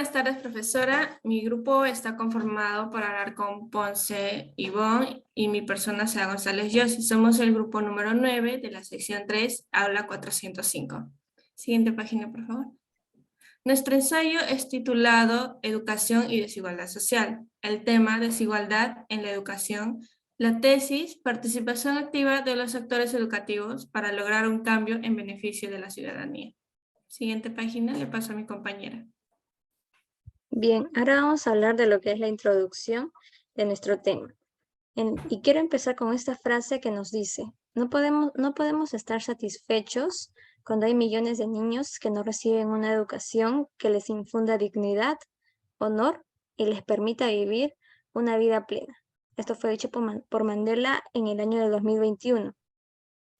Buenas tardes, profesora. Mi grupo está conformado por Alarcón Ponce Ivonne y mi persona Sea González Yossi. Somos el grupo número 9 de la sección 3, aula 405. Siguiente página, por favor. Nuestro ensayo es titulado Educación y desigualdad social. El tema, desigualdad en la educación. La tesis, participación activa de los actores educativos para lograr un cambio en beneficio de la ciudadanía. Siguiente página, le paso a mi compañera. Bien, ahora vamos a hablar de lo que es la introducción de nuestro tema. Y quiero empezar con esta frase que nos dice, no podemos estar satisfechos cuando hay millones de niños que no reciben una educación que les infunda dignidad, honor y les permita vivir una vida plena. Esto fue dicho por Mandela en el año de 2021.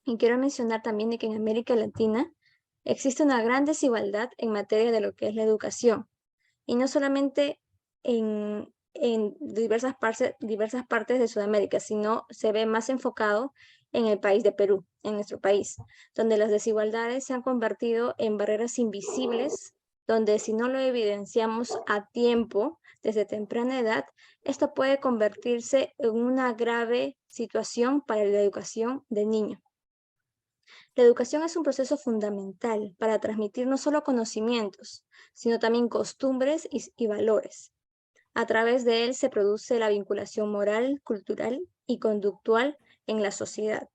Y quiero mencionar también de que en América Latina existe una gran desigualdad en materia de lo que es la educación. Y no solamente en diversas partes de Sudamérica, sino se ve más enfocado en el país de Perú, en nuestro país, donde las desigualdades se han convertido en barreras invisibles, donde si no lo evidenciamos a tiempo, desde temprana edad, esto puede convertirse en una grave situación para la educación del niño. La educación es un proceso fundamental para transmitir no solo conocimientos, sino también costumbres y valores. A través de él se produce la vinculación moral, cultural y conductual en la sociedad.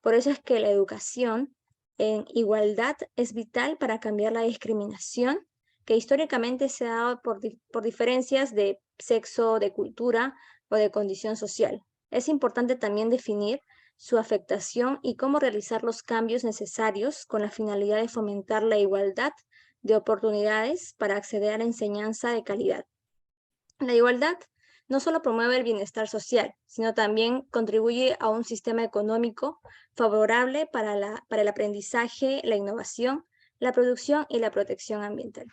Por eso es que la educación en igualdad es vital para cambiar la discriminación que históricamente se ha dado por diferencias de sexo, de cultura o de condición social. Es importante también definir su afectación y cómo realizar los cambios necesarios con la finalidad de fomentar la igualdad de oportunidades para acceder a la enseñanza de calidad. La igualdad no solo promueve el bienestar social, sino también contribuye a un sistema económico favorable para el aprendizaje, la innovación, la producción y la protección ambiental.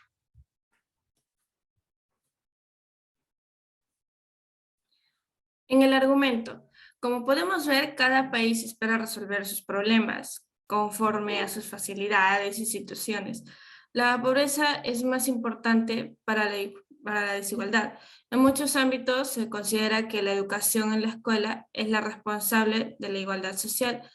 En el argumento, como podemos ver, cada país espera resolver sus problemas conforme a sus facilidades y situaciones. La pobreza es más importante para la desigualdad. En muchos ámbitos se considera que la educación en la escuela es la responsable de la igualdad social.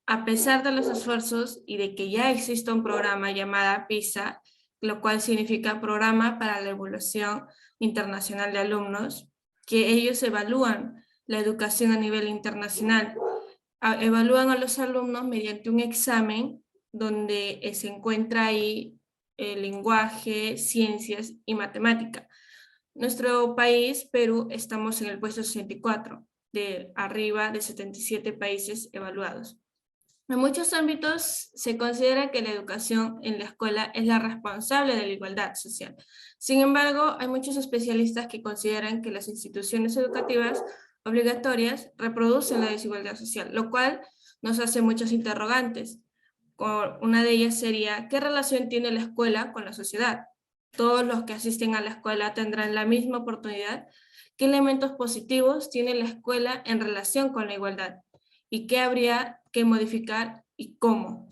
A pesar de los esfuerzos y de que ya existe un programa llamado PISA, lo cual significa Programa para la Evaluación Internacional de Alumnos, que ellos evalúan la educación a nivel internacional. Evalúan a los alumnos mediante un examen donde se encuentra ahí el lenguaje, ciencias y matemática. Nuestro país, Perú, estamos en el puesto 64, de arriba de 77 países evaluados. En muchos ámbitos se considera que la educación en la escuela es la responsable de la igualdad social. Sin embargo, hay muchos especialistas que consideran que las instituciones educativas obligatorias reproducen la desigualdad social, lo cual nos hace muchos interrogantes. Una de ellas sería, ¿qué relación tiene la escuela con la sociedad? ¿Todos los que asisten a la escuela tendrán la misma oportunidad? ¿Qué elementos positivos tiene la escuela en relación con la igualdad? ¿Y qué habría que modificar y cómo?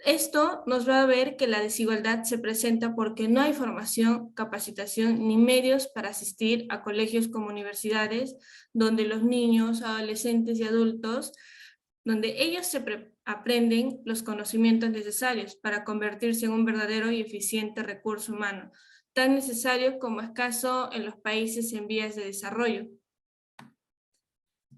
Esto nos va a ver que la desigualdad se presenta porque no hay formación, capacitación ni medios para asistir a colegios como universidades, donde los niños, adolescentes y adultos, donde ellos aprenden los conocimientos necesarios para convertirse en un verdadero y eficiente recurso humano, tan necesario como escaso en los países en vías de desarrollo.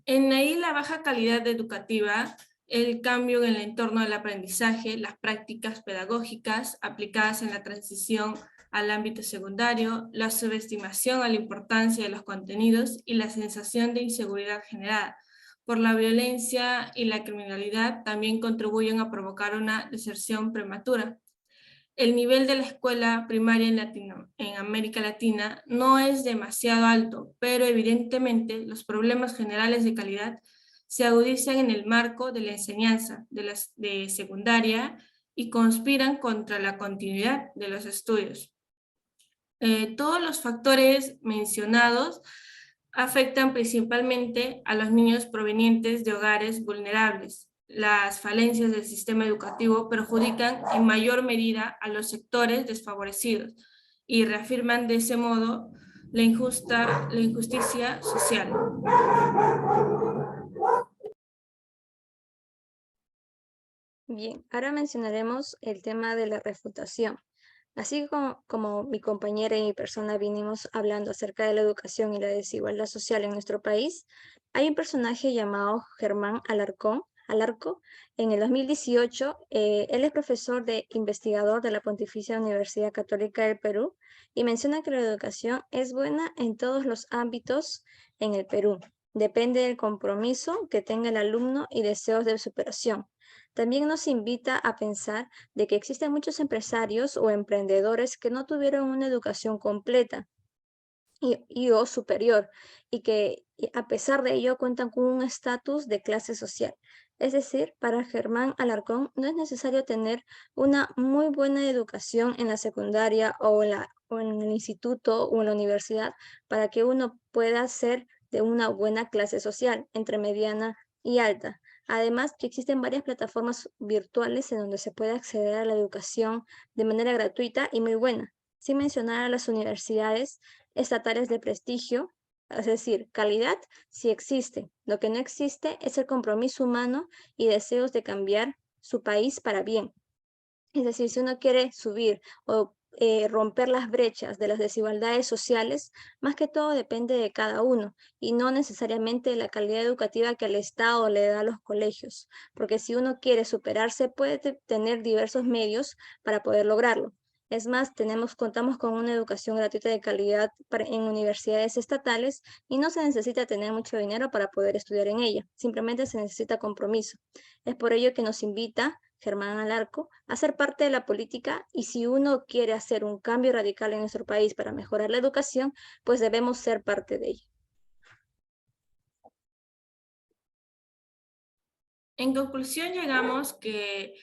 En ahí la baja calidad educativa, el cambio en el entorno del aprendizaje, las prácticas pedagógicas aplicadas en la transición al ámbito secundario, la subestimación a la importancia de los contenidos y la sensación de inseguridad generada por la violencia y la criminalidad también contribuyen a provocar una deserción prematura. El nivel de la escuela primaria en América Latina no es demasiado alto, pero evidentemente los problemas generales de calidad se agudizan en el marco de la enseñanza de secundaria y conspiran contra la continuidad de los estudios. Todos los factores mencionados afectan principalmente a los niños provenientes de hogares vulnerables. Las falencias del sistema educativo perjudican en mayor medida a los sectores desfavorecidos. y reafirman de ese modo la injusticia social. Bien, ahora mencionaremos el tema de la refutación. Así como mi compañera y mi persona vinimos hablando acerca de la educación y la desigualdad social en nuestro país, hay un personaje llamado Germán Alarco. En el 2018, él es profesor de investigador de la Pontificia Universidad Católica del Perú y menciona que la educación es buena en todos los ámbitos en el Perú. Depende del compromiso que tenga el alumno y deseos de superación. También nos invita a pensar de que existen muchos empresarios o emprendedores que no tuvieron una educación completa o superior y que a pesar de ello cuentan con un estatus de clase social. Es decir, para Germán Alarcón no es necesario tener una muy buena educación en la secundaria o en el instituto o en la universidad para que uno pueda ser de una buena clase social, entre mediana y alta. Además, que existen varias plataformas virtuales en donde se puede acceder a la educación de manera gratuita y muy buena. Sin mencionar a las universidades estatales de prestigio, es decir, calidad sí existe. Lo que no existe es el compromiso humano y deseos de cambiar su país para bien. Es decir, si uno quiere subir o romper las brechas de las desigualdades sociales, más que todo depende de cada uno y no necesariamente de la calidad educativa que el Estado le da a los colegios, porque si uno quiere superarse puede tener diversos medios para poder lograrlo. Es más, contamos con una educación gratuita de calidad en universidades estatales y no se necesita tener mucho dinero para poder estudiar en ella, simplemente se necesita compromiso. Es por ello que nos invita Germán Alarco a ser parte de la política y si uno quiere hacer un cambio radical en nuestro país para mejorar la educación, pues debemos ser parte de ella. En conclusión, llegamos que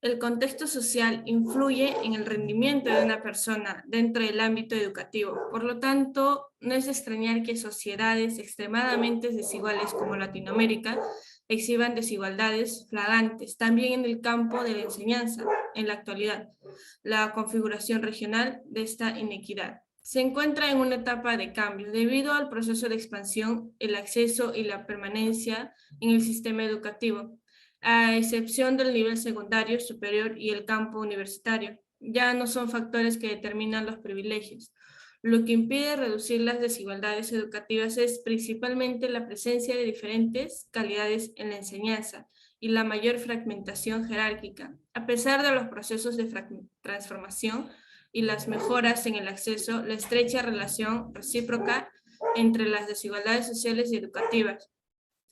el contexto social influye en el rendimiento de una persona dentro del ámbito educativo. Por lo tanto, no es de extrañar que sociedades extremadamente desiguales como Latinoamérica exhiban desigualdades flagrantes, también en el campo de la enseñanza, en la actualidad. La configuración regional de esta inequidad se encuentra en una etapa de cambio debido al proceso de expansión, el acceso y la permanencia en el sistema educativo, a excepción del nivel secundario, superior y el campo universitario. Ya no son factores que determinan los privilegios. Lo que impide reducir las desigualdades educativas es principalmente la presencia de diferentes calidades en la enseñanza y la mayor fragmentación jerárquica. A pesar de los procesos de transformación y las mejoras en el acceso, la estrecha relación recíproca entre las desigualdades sociales y educativas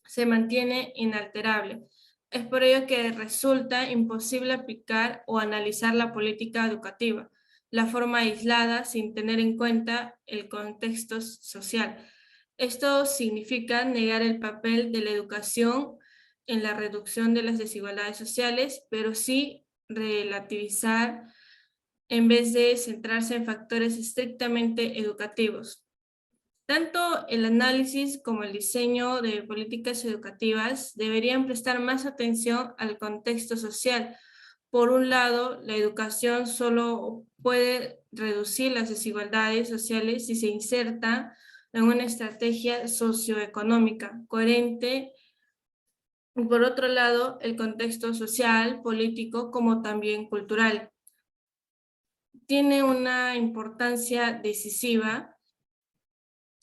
se mantiene inalterable. Es por ello que resulta imposible aplicar o analizar la política educativa, la forma aislada sin tener en cuenta el contexto social. Esto significa negar el papel de la educación en la reducción de las desigualdades sociales, pero sí relativizar en vez de centrarse en factores estrictamente educativos. Tanto el análisis como el diseño de políticas educativas deberían prestar más atención al contexto social. Por un lado, la educación solo puede reducir las desigualdades sociales si se inserta en una estrategia socioeconómica coherente. Y por otro lado, el contexto social, político, como también cultural, tiene una importancia decisiva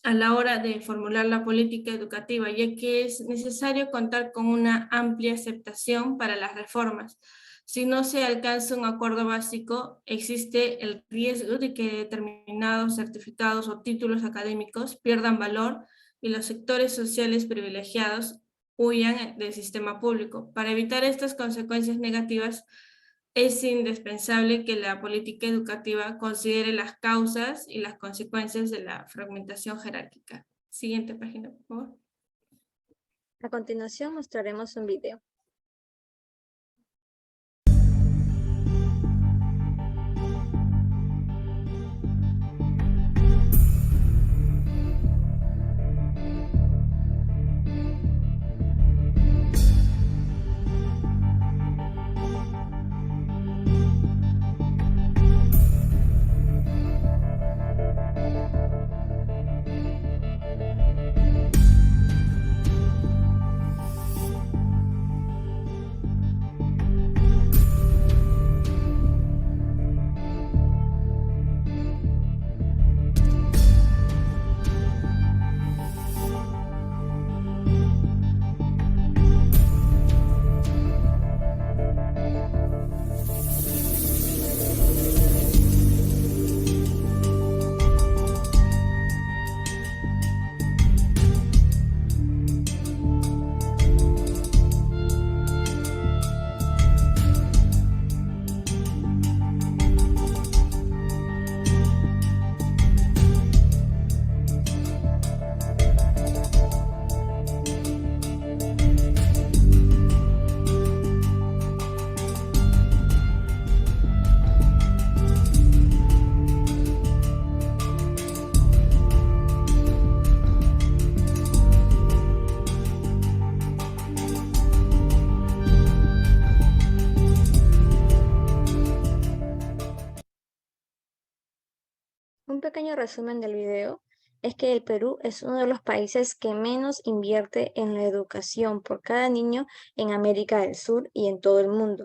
a la hora de formular la política educativa, ya que es necesario contar con una amplia aceptación para las reformas. Si no se alcanza un acuerdo básico, existe el riesgo de que determinados certificados o títulos académicos pierdan valor y los sectores sociales privilegiados huyan del sistema público. Para evitar estas consecuencias negativas, es indispensable que la política educativa considere las causas y las consecuencias de la fragmentación jerárquica. Siguiente página, por favor. A continuación mostraremos un video. Un pequeño resumen del video es que el Perú es uno de los países que menos invierte en la educación por cada niño en América del Sur y en todo el mundo.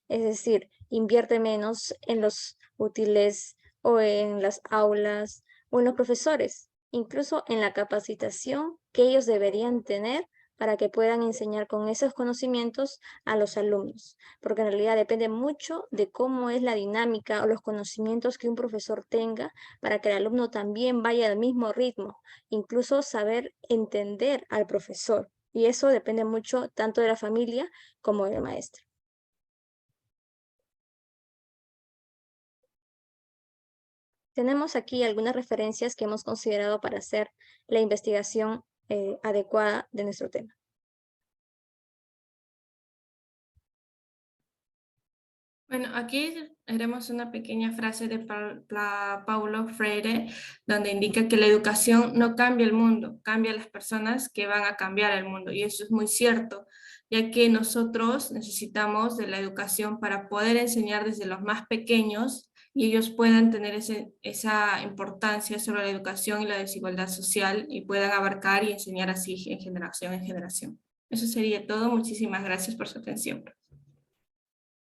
Es decir, invierte menos en los útiles o en las aulas o en los profesores, incluso en la capacitación que ellos deberían tener para que puedan enseñar con esos conocimientos a los alumnos, porque en realidad depende mucho de cómo es la dinámica o los conocimientos que un profesor tenga para que el alumno también vaya al mismo ritmo, incluso saber entender al profesor. Y eso depende mucho tanto de la familia como del maestro. Tenemos aquí algunas referencias que hemos considerado para hacer la investigación adecuada de nuestro tema. Bueno, aquí haremos una pequeña frase de Paulo Freire, donde indica que la educación no cambia el mundo, cambia las personas que van a cambiar el mundo. Y eso es muy cierto, ya que nosotros necesitamos de la educación para poder enseñar desde los más pequeños y ellos puedan tener esa importancia sobre la educación y la desigualdad social y puedan abarcar y enseñar así en generación en generación. Eso sería todo. Muchísimas gracias por su atención.